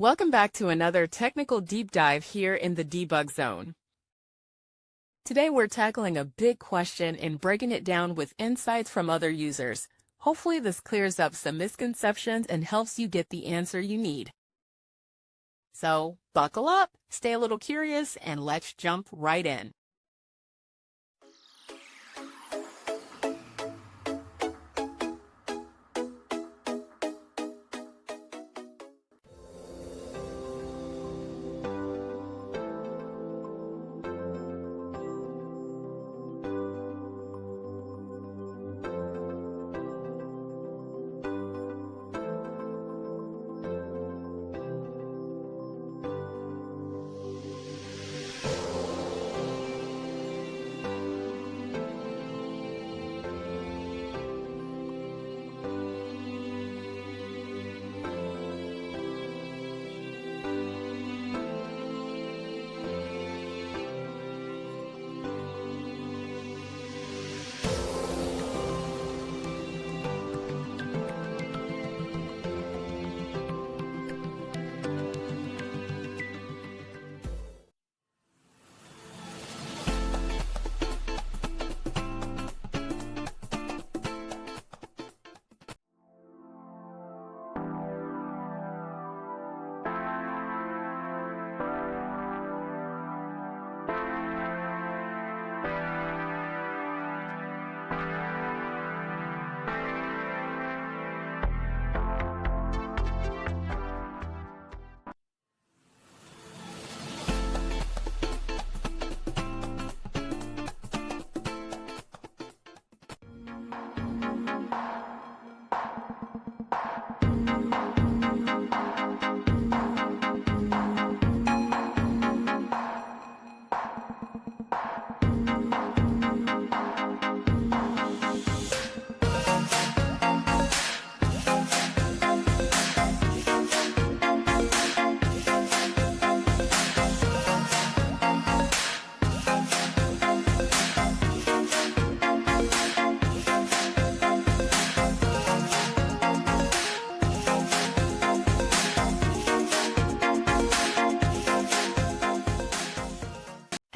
Welcome back to another technical deep dive here in the debug zone. Today we're tackling a big question and breaking it down with insights from other users. Hopefully this clears up some misconceptions and helps you get the answer you need. So buckle up, stay a little curious, and let's jump right in.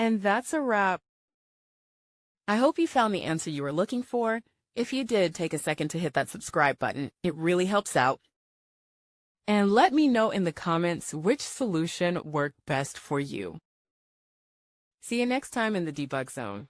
And that's a wrap. I hope you found the answer you were looking for. If you did, take a second to hit that subscribe button. It really helps out. And let me know in the comments which solution worked best for you. See you next time in the debug zone.